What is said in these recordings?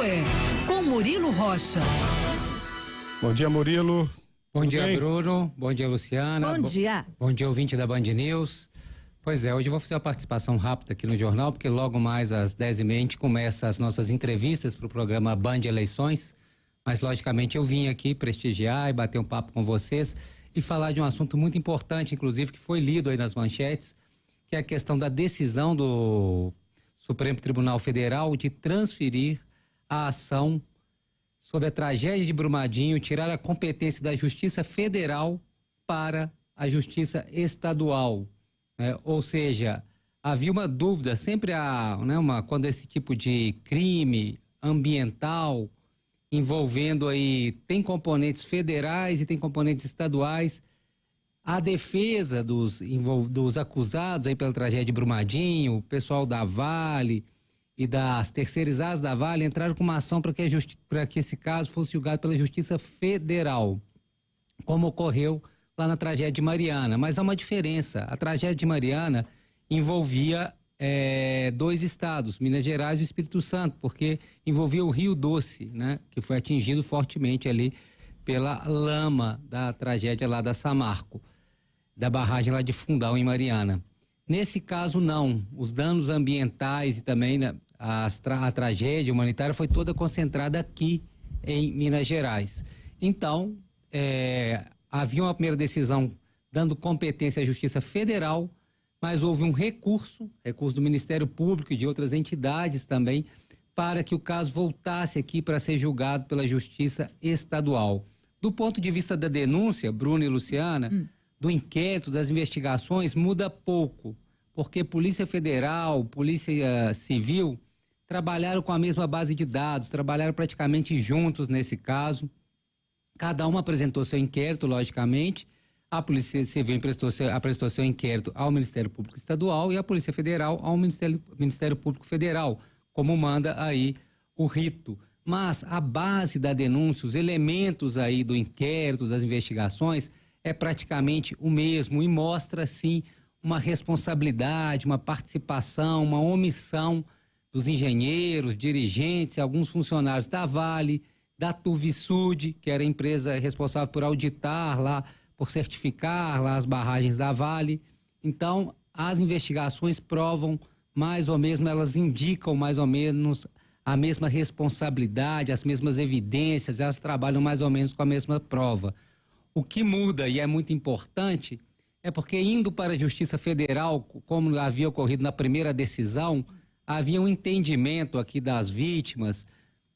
é com Murilo Rocha. Bom dia, Murilo. Bom dia, Bruno. Bom dia, Luciana. Bom dia. Bom dia, ouvinte da Band News. Pois é, hoje eu vou fazer uma participação rápida aqui no jornal, porque logo mais às 10h30 a gente começa as nossas entrevistas para o programa Band Eleições. Mas, logicamente, eu vim aqui prestigiar e bater um papo com vocês e falar de um assunto muito importante, inclusive, que foi lido aí nas manchetes, que é a questão da decisão do Supremo Tribunal Federal de transferir a ação sobre a tragédia de Brumadinho, tirar a competência da Justiça Federal para a Justiça Estadual. Ou seja, havia uma dúvida, sempre há, quando esse tipo de crime ambiental envolvendo aí, tem componentes federais e tem componentes estaduais, a defesa dos acusados aí pela tragédia de Brumadinho, o pessoal da Vale e das terceirizadas da Vale entraram com uma ação para que esse caso fosse julgado pela Justiça Federal, como ocorreu lá na tragédia de Mariana. Mas há uma diferença. A tragédia de Mariana envolvia dois estados, Minas Gerais e o Espírito Santo, porque envolvia o Rio Doce, que foi atingido fortemente ali pela lama da tragédia lá da Samarco, da barragem lá de Fundão, em Mariana. Nesse caso, não. Os danos ambientais e também a tragédia humanitária foi toda concentrada aqui em Minas Gerais. Então, havia uma primeira decisão dando competência à Justiça Federal, mas houve um recurso do Ministério Público e de outras entidades também, para que o caso voltasse aqui para ser julgado pela Justiça Estadual. Do ponto de vista da denúncia, Bruno e Luciana, do inquérito, das investigações, muda pouco, porque Polícia Federal, Polícia Civil trabalharam com a mesma base de dados, trabalharam praticamente juntos nesse caso. Cada um apresentou seu inquérito, logicamente. A Polícia Civil apresentou seu inquérito ao Ministério Público Estadual e a Polícia Federal ao Ministério Público Federal, como manda aí o rito. Mas a base da denúncia, os elementos aí do inquérito, das investigações, é praticamente o mesmo e mostra, sim, uma responsabilidade, uma participação, uma omissão dos engenheiros, dirigentes, alguns funcionários da Vale, da Tuvisud, que era a empresa responsável por auditar lá, por certificar lá as barragens da Vale. Então, as investigações provam mais ou menos, elas indicam mais ou menos a mesma responsabilidade, as mesmas evidências, elas trabalham mais ou menos com a mesma prova. O que muda, e é muito importante, é porque indo para a Justiça Federal, como havia ocorrido na primeira decisão, havia um entendimento aqui das vítimas,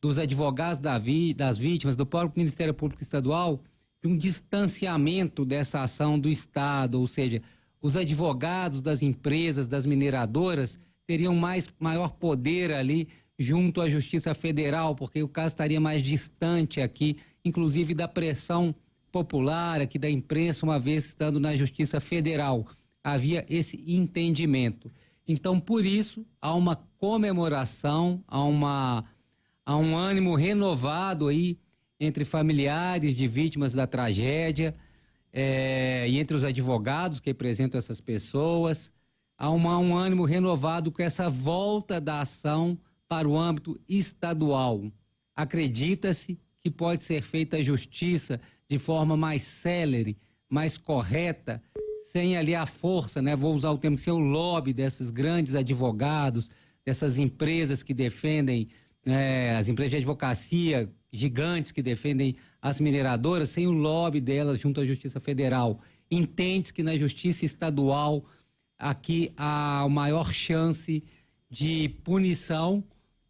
dos advogados das vítimas, do próprio Ministério Público Estadual, de um distanciamento dessa ação do Estado, ou seja, os advogados das empresas, das mineradoras, teriam maior poder ali junto à Justiça Federal, porque o caso estaria mais distante aqui, inclusive da pressão popular aqui da imprensa, uma vez estando na Justiça Federal. Havia esse entendimento. Então, por isso, há uma comemoração, há um ânimo renovado aí entre familiares de vítimas da tragédia e entre os advogados que representam essas pessoas. Há um ânimo renovado com essa volta da ação para o âmbito estadual. Acredita-se que pode ser feita a justiça de forma mais célere, mais correta, sem ali a força, vou usar o termo, sem o lobby desses grandes advogados, dessas empresas que defendem, as empresas de advocacia gigantes que defendem as mineradoras, sem o lobby delas junto à Justiça Federal. Entende-se que na Justiça Estadual aqui há a maior chance de punição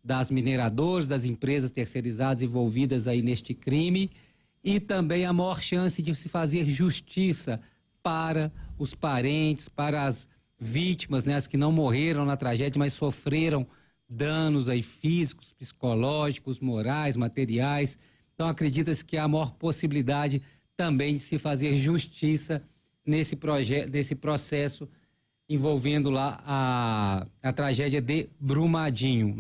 das mineradoras, das empresas terceirizadas envolvidas aí neste crime, e também a maior chance de se fazer justiça para os parentes, para as vítimas, as que não morreram na tragédia, mas sofreram danos aí físicos, psicológicos, morais, materiais. Então acredita-se que há a maior possibilidade também de se fazer justiça nesse processo envolvendo lá a tragédia de Brumadinho,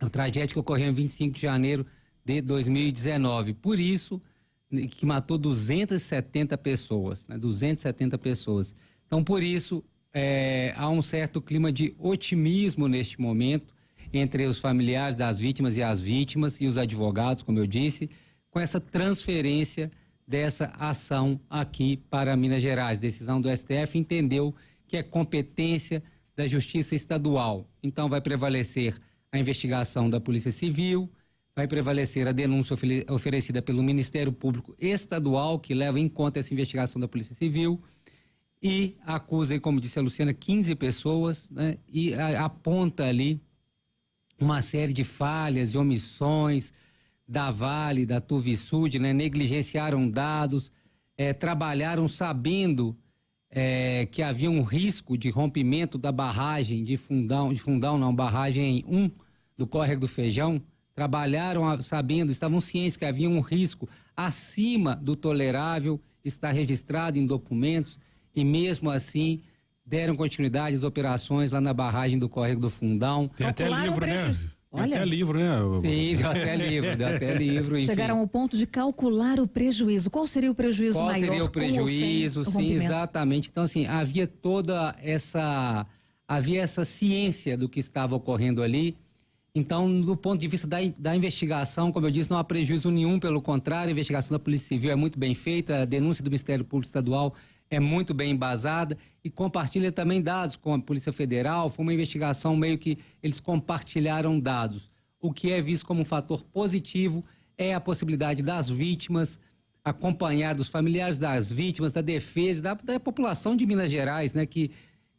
A tragédia que ocorreu em 25 de janeiro de 2019. Por isso, que matou 270 pessoas, 270 pessoas. Então, por isso, há um certo clima de otimismo neste momento entre os familiares das vítimas e as vítimas e os advogados, como eu disse, com essa transferência dessa ação aqui para Minas Gerais. Decisão do STF entendeu que é competência da Justiça Estadual. Então vai prevalecer a investigação da Polícia Civil, vai prevalecer a denúncia oferecida pelo Ministério Público Estadual, que leva em conta essa investigação da Polícia Civil, e acusa, como disse a Luciana, 15 pessoas, né, e aponta ali uma série de falhas e omissões da Vale, da Tuvisud, né, negligenciaram dados, trabalharam sabendo que havia um risco de rompimento da barragem de Fundão, barragem 1 do Córrego do Feijão. Trabalharam sabendo, estavam cientes que havia um risco acima do tolerável, está registrado em documentos, e mesmo assim deram continuidade às operações lá na barragem do Córrego do Fundão. Tem até livro, né? Olha. Até livro, né? Sim, deu até livro. Enfim. Chegaram ao ponto de calcular o prejuízo. Qual seria o prejuízo maior? Qual seria o prejuízo? Sim, exatamente. Então, assim, havia essa ciência do que estava ocorrendo ali. Então, do ponto de vista da investigação, como eu disse, não há prejuízo nenhum, pelo contrário, a investigação da Polícia Civil é muito bem feita, a denúncia do Ministério Público Estadual é muito bem embasada e compartilha também dados com a Polícia Federal. Foi uma investigação meio que eles compartilharam dados. O que é visto como um fator positivo é a possibilidade das vítimas acompanhar, dos familiares das vítimas, da defesa, da população de Minas Gerais, né, que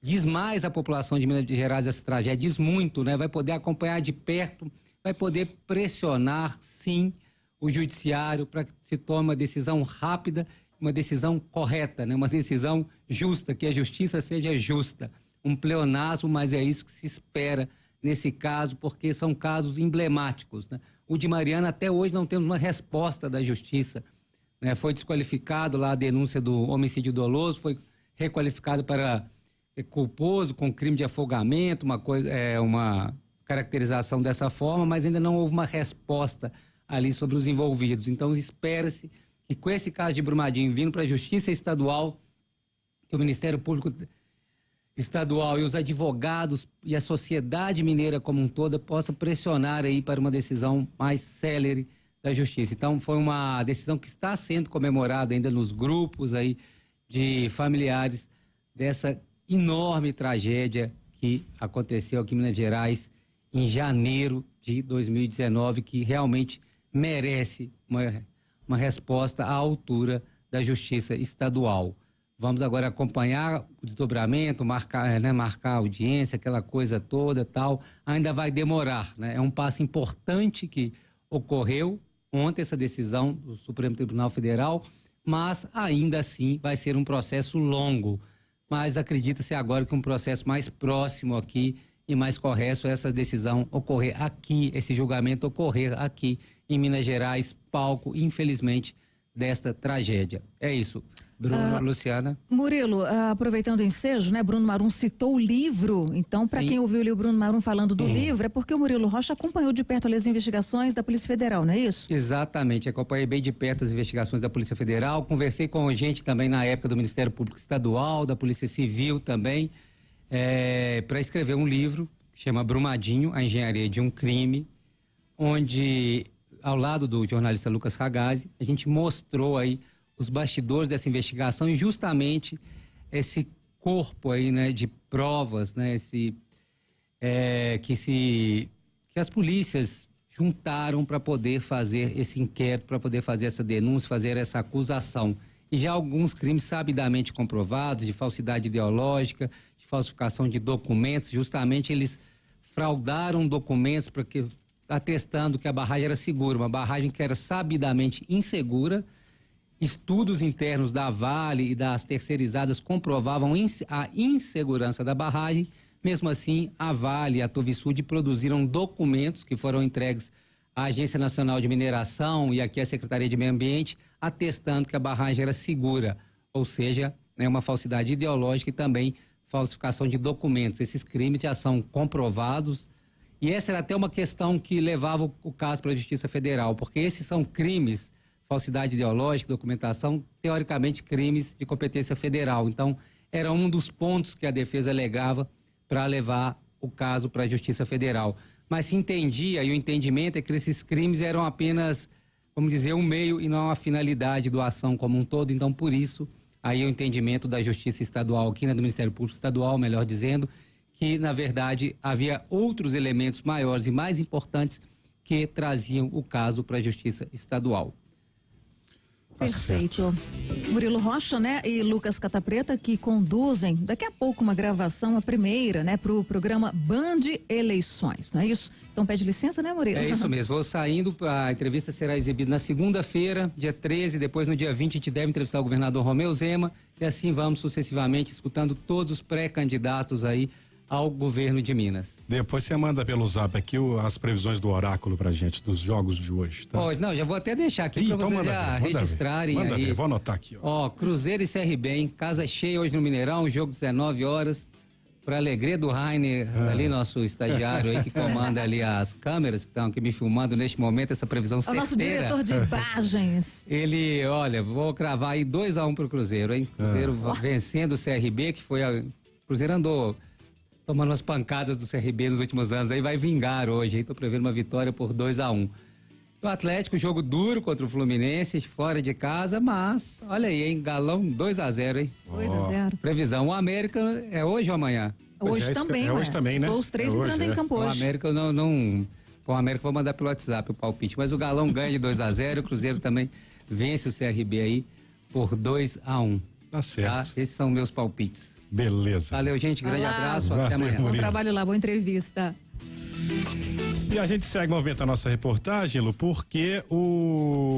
diz mais a população de Minas Gerais essa tragédia, diz muito, né, vai poder acompanhar de perto, vai poder pressionar, sim, o judiciário para que se tome uma decisão rápida, uma decisão correta, né? Uma decisão justa, que a justiça seja justa. Um pleonasmo, mas é isso que se espera nesse caso, porque são casos emblemáticos, né? O de Mariana, até hoje não temos uma resposta da justiça, né? Foi desqualificado lá a denúncia do homicídio doloso, foi requalificado para culposo com crime de afogamento, uma caracterização dessa forma, mas ainda não houve uma resposta ali sobre os envolvidos. Então espera-se que com esse caso de Brumadinho vindo para a Justiça Estadual, que o Ministério Público Estadual e os advogados e a sociedade mineira como um todo possam pressionar aí para uma decisão mais célere da Justiça. Então foi uma decisão que está sendo comemorada ainda nos grupos aí de familiares dessa enorme tragédia que aconteceu aqui em Minas Gerais em janeiro de 2019, que realmente merece uma resposta à altura da Justiça Estadual. Vamos agora acompanhar o desdobramento, marcar a audiência, aquela coisa toda, tal. Ainda vai demorar, né? É um passo importante que ocorreu ontem, essa decisão do Supremo Tribunal Federal, mas ainda assim vai ser um processo longo. Mas acredita-se agora que um processo mais próximo aqui e mais correto é essa decisão ocorrer aqui, esse julgamento ocorrer aqui em Minas Gerais, palco, infelizmente, desta tragédia. É isso. Bruno, Luciana. Murilo, aproveitando o ensejo, né? Bruno Marum citou o livro. Então, para quem ouviu ali o Bruno Marum falando do livro, é porque o Murilo Rocha acompanhou de perto ali as investigações da Polícia Federal, não é isso? Exatamente, acompanhei bem de perto as investigações da Polícia Federal, conversei com gente também na época do Ministério Público Estadual, da Polícia Civil também, para escrever um livro que chama Brumadinho, a Engenharia de um Crime, onde, ao lado do jornalista Lucas Ragazzi, a gente mostrou aí os bastidores dessa investigação e justamente esse corpo aí, né, de provas, né, que as polícias juntaram para poder fazer esse inquérito, para poder fazer essa denúncia, fazer essa acusação. E já alguns crimes sabidamente comprovados, de falsidade ideológica, de falsificação de documentos, justamente eles fraudaram documentos atestando que a barragem era segura, uma barragem que era sabidamente insegura. Estudos internos da Vale e das terceirizadas comprovavam a insegurança da barragem. Mesmo assim, a Vale e a Tuvisud produziram documentos que foram entregues à Agência Nacional de Mineração e aqui à Secretaria de Meio Ambiente, atestando que a barragem era segura. Ou seja, é uma falsidade ideológica e também falsificação de documentos. Esses crimes já são comprovados. E essa era até uma questão que levava o caso para a Justiça Federal, porque esses são crimes, falsidade ideológica, documentação, teoricamente crimes de competência federal. Então, era um dos pontos que a defesa alegava para levar o caso para a Justiça Federal. Mas se entendia, e o entendimento é que esses crimes eram apenas, vamos dizer, um meio e não a finalidade da ação como um todo. Então, por isso, aí o entendimento da Justiça Estadual, aqui do Ministério Público Estadual, melhor dizendo, que, na verdade, havia outros elementos maiores e mais importantes que traziam o caso para a Justiça Estadual. Perfeito. Murilo Rocha, né, e Lucas Catapreta, que conduzem daqui a pouco uma gravação, a primeira, né, para o programa Band Eleições, não é isso? Então pede licença, né, Murilo? É isso mesmo, vou saindo, a entrevista será exibida na segunda-feira, dia 13, depois no dia 20 a gente deve entrevistar o governador Romeu Zema, e assim vamos sucessivamente escutando todos os pré-candidatos aí ao governo de Minas. Depois você manda pelo zap aqui as previsões do oráculo pra gente, dos jogos de hoje, tá? Pode, não, já vou até deixar aqui para vocês já registrarem manda aí. ver, vou anotar aqui, ó. Ó, Cruzeiro e CRB, hein? Casa cheia hoje no Mineirão, jogo 19 horas, para alegria do Rainer, ali nosso estagiário aí que comanda ali as câmeras que estão aqui me filmando neste momento, essa previsão certeira. O nosso diretor de imagens. Ele, olha, vou cravar aí 2-1 pro Cruzeiro, hein? Cruzeiro vencendo o CRB, que foi o Cruzeiro andou tomando umas pancadas do CRB nos últimos anos, aí vai vingar hoje, aí tô prevendo uma vitória por 2-1. O Atlético, jogo duro contra o Fluminense, fora de casa, mas, olha aí, hein, Galão 2-0, hein? 2-0. Previsão, o América é hoje ou amanhã? Hoje também, é hoje também, né? Tô os três É entrando hoje, em campo O hoje. América não... O América vou mandar pelo WhatsApp o palpite, mas o Galão ganha de 2-0, o Cruzeiro também vence o CRB aí por 2-1. Tá certo. Tá? Esses são meus palpites. Beleza. Valeu, gente. Grande Olá. abraço. Valeu, Até amanhã. Bom Murilo. trabalho lá, boa entrevista. E a gente segue movendo a nossa reportagem, Lu, porque o